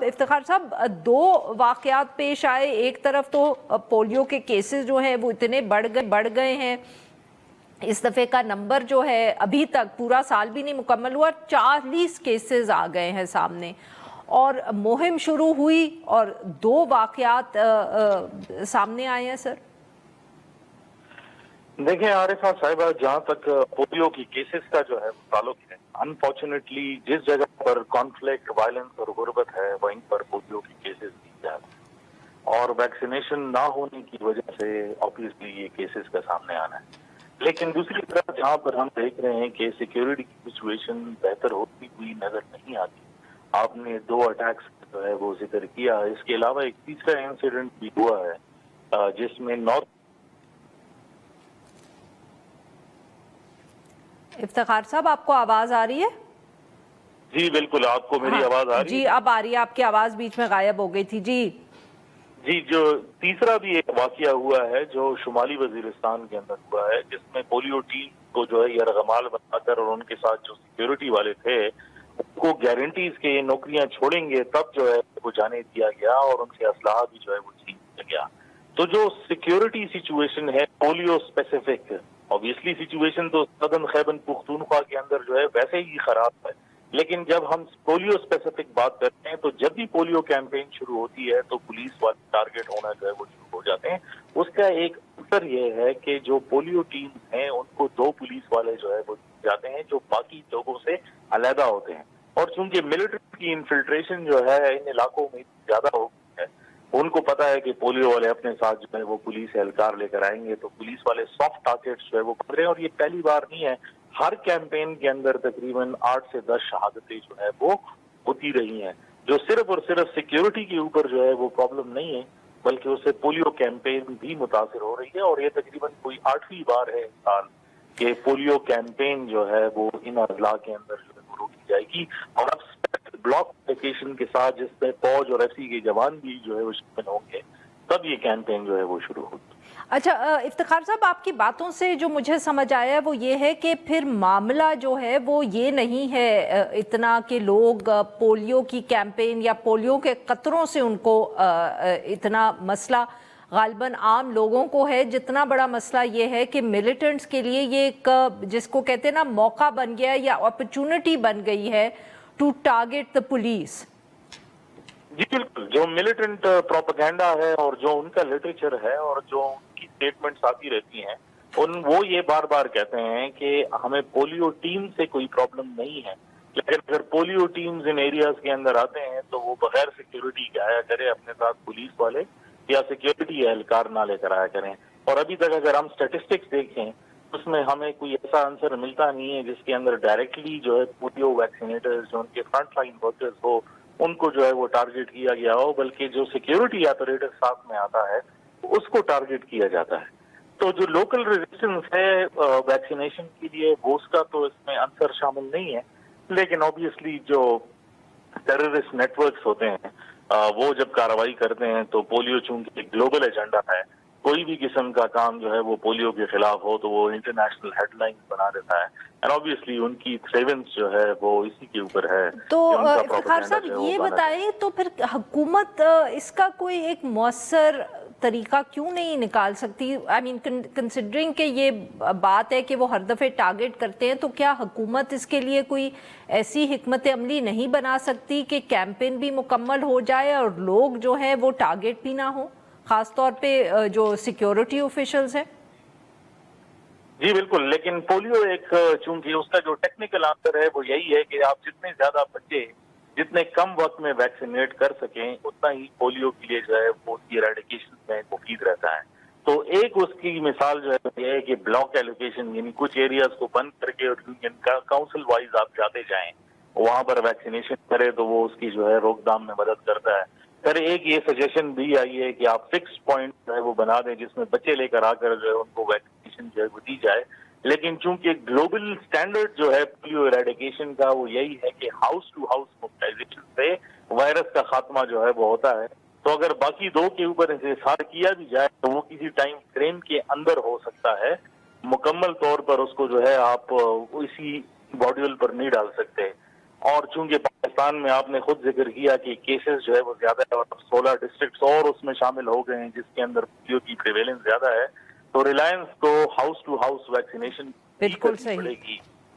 افتخار صاحب، دو واقعات پیش آئے. ایک طرف تو پولیو کے کیسز جو ہیں وہ اتنے بڑھ گئے ہیں. اس دفعے کا نمبر جو ہے ابھی تک پورا سال بھی نہیں مکمل ہوا، 40 کیسز آ گئے ہیں سامنے، اور مہم شروع ہوئی اور دو واقعات سامنے آئے ہیں. سر دیکھیں عارفہ صاحبہ، جہاں تک پولیو کی کیسز کا جو ہے تعلق ہے، انفارچونیٹلی جس جگہ پر کانفلکٹ، وائلنس اور غربت ہے وہیں پر پولیو کی کیسز بھی زیادہ ہیں، اور ویکسینیشن نہ ہونے کی وجہ سے آبویسلی یہ کیسز کا سامنے آنا ہے. لیکن دوسری طرف جہاں پر ہم دیکھ رہے ہیں کہ سیکیورٹی کی سچویشن بہتر ہوتی ہوئی نظر نہیں آتی. آپ نے 2 اٹیکس جو ہے وہ ذکر کیا، اس کے علاوہ ایک تیسرا انسیڈنٹ بھی ہوا ہے جس میں افتخار صاحب آپ کو آواز آ رہی ہے؟ جی بالکل، آپ کو میری آواز آ رہی ہے؟ جی اب آ رہی ہے، آپ کی آواز بیچ میں غائب ہو گئی تھی. جی جو تیسرا بھی ایک واقعہ ہوا ہے جو شمالی وزیرستان کے اندر ہوا ہے، جس میں پولیو ٹیم کو جو ہے یرغمال بنا کر اور ان کے ساتھ جو سیکیورٹی والے تھے ان کو گارنٹیز کے یہ نوکریاں چھوڑیں گے تب جو ہے وہ جانے دیا گیا اور ان سے اسلحہ بھی جو ہے وہ چھین لیا گیا. تو جو سیکیورٹی سچویشن ہے پولیو اسپیسیفک، obviously سچویشن تو سدرن خیبر پختونخوا کے اندر جو ہے ویسے ہی خراب ہے، لیکن جب ہم پولیو اسپیسیفک بات کرتے ہیں تو جب بھی پولیو کیمپین شروع ہوتی ہے تو پولیس والے ٹارگٹ ہونا جو ہے وہ شروع ہو جاتے ہیں. اس کا ایک اثر یہ ہے کہ جو پولیو ٹیم ہیں ان کو 2 پولیس والے جو ہے وہ جاتے ہیں جو باقی لوگوں سے علیحدہ ہوتے ہیں، اور چونکہ ملٹری کی انفلٹریشن جو ہے ان علاقوں میں زیادہ ہو گئی ہے، ان کو پتا ہے کہ پولیو والے اپنے ساتھ جو ہے وہ پولیس اہلکار لے کر آئیں گے، تو پولیس والے سافٹ ٹارگیٹس جو ہے وہ پڑ رہے ہیں. اور یہ پہلی بار نہیں ہے، ہر کیمپین کے اندر تقریباً 8 سے 10 شہادتیں جو ہے وہ ہوتی رہی ہیں، جو صرف اور صرف سیکیورٹی کے اوپر جو ہے وہ پرابلم نہیں ہے بلکہ اس سے پولیو کیمپین بھی متاثر ہو رہی ہے. اور یہ تقریباً کوئی 8ویں بار ہے اس سال کہ پولیو کیمپین جو ہے وہ ان اضلاع کے اندر جو ہے وہ روکی جائے گی. اور اب بلاک اپلیکیشن کے ساتھ جس میں فوج اور ایف سی کے جوان بھی جو ہے وہ شامل ہوں گے تب یہ کیمپین جو ہے وہ شروع ہوگی. اچھا افتخار صاحب، آپ کی باتوں سے جو مجھے سمجھ آیا وہ یہ ہے کہ پھر معاملہ جو ہے وہ یہ نہیں ہے اتنا کہ لوگ پولیو کی کیمپین یا پولیو کے قطروں سے ان کو اتنا مسئلہ غالباً عام لوگوں کو ہے، جتنا بڑا مسئلہ یہ ہے کہ ملیٹنٹس کے لیے یہ ایک جس کو کہتے ہیں نا موقع بن گیا ہے یا اپرچونٹی بن گئی ہے ٹو ٹارگیٹ دا پولیس. جی بالکل، جو ملیٹنٹ پروپیگنڈا ہے اور جو ان کا لٹریچر ہے اور جو ان کی اسٹیٹمنٹس آتی رہتی ہیں وہ یہ بار بار کہتے ہیں کہ ہمیں پولیو ٹیم سے کوئی پرابلم نہیں ہے، لیکن اگر پولیو ٹیمز ان ایریاز کے اندر آتے ہیں تو وہ بغیر سیکیورٹی کے آیا کرے، اپنے ساتھ پولیس والے یا سیکیورٹی اہلکار نہ لے کر آیا کریں. اور ابھی تک اگر ہم اسٹیٹسٹکس دیکھیں اس میں ہمیں کوئی ایسا آنسر ملتا نہیں ہے جس کے اندر ڈائریکٹلی جو ہے پولیو ویکسینیٹرز جو ان کے فرنٹ لائن ورکرز ہو ان کو جو ہے وہ ٹارگٹ کیا گیا ہو، بلکہ جو سیکیورٹی آپریٹر ساتھ میں آتا ہے اس کو ٹارگٹ کیا جاتا ہے. تو جو لوکل ریزسٹنس ہے ویکسینیشن کے لیے وہ اس کا تو اس میں آنسر شامل نہیں ہے، لیکن آبویسلی جو ٹیررسٹ نیٹ ورکس ہوتے ہیں وہ جب کارروائی کرتے ہیں تو پولیو چونکہ ایک گلوبل ایجنڈا ہے، کوئی بھی قسم کا کام جو ہے وہ پولیو کے خلاف ہو تو وہ انٹرنیشنل ہیڈ لائنز بنا دیتا ہے، اور obviously ان کی تھریونس جو ہے وہ اسی کے اوپر ہے. تو افتخار صاحب یہ بتائیں تو پھر حکومت اس کا کوئی ایک مؤثر طریقہ کیوں نہیں نکال سکتی؟ آئی مین کنسیڈرنگ کہ یہ بات ہے کہ وہ ہر دفعہ ٹارگٹ کرتے ہیں، تو کیا حکومت اس کے لیے کوئی ایسی حکمت عملی نہیں بنا سکتی کہ کیمپین بھی مکمل ہو جائے اور لوگ جو ہیں وہ ٹارگٹ بھی نہ ہوں، خاص طور پہ جو سیکیورٹی آفیشلز ہیں؟ جی بالکل، لیکن پولیو ایک چونکہ اس کا جو ٹیکنیکل آنسر ہے وہ یہی ہے کہ آپ جتنے زیادہ بچے جتنے کم وقت میں ویکسینیٹ کر سکیں اتنا ہی پولیو کے لیے جو ہے وہ ایریڈیکیشن میں مفید رہتا ہے. تو ایک اس کی مثال جو ہے یہ ہے کہ بلاک ایلوکیشن، یعنی کچھ ایریاز کو بند کر کے اور یونین کاؤنسل وائز آپ جاتے جائیں وہاں پر ویکسینیشن کرے تو وہ اس کی جو ہے روک تھام میں مدد کرتا ہے. سر ایک یہ سجیشن بھی آئی ہے کہ آپ فکس پوائنٹ جو ہے وہ بنا دیں جس میں بچے لے کر آ کر جو ہے ان کو ویکسینیشن جو ہے وہ دی جائے، لیکن چونکہ گلوبل سٹینڈرڈ جو ہے پولیو ایریڈیکیشن کا وہ یہی ہے کہ ہاؤس ٹو ہاؤس موبلائزیشن سے وائرس کا خاتمہ جو ہے وہ ہوتا ہے. تو اگر باقی 2 کے اوپر انحصار کیا بھی جائے تو وہ کسی ٹائم فریم کے اندر ہو سکتا ہے، مکمل طور پر اس کو جو ہے آپ اسی ماڈیول پر نہیں ڈال سکتے. اور چونکہ بلوچستان میں آپ نے خود ذکر کیا کہ کیسز جو ہے وہ زیادہ ہے اور 16 ڈسٹرکٹس اور اس میں شامل ہو گئے ہیں جس کے اندر پولیو کی پریویلنس زیادہ ہے، تو ریلائنس کو ہاؤس ٹو ہاؤس ویکسینیشن بالکل صحیح۔ پڑے گی۔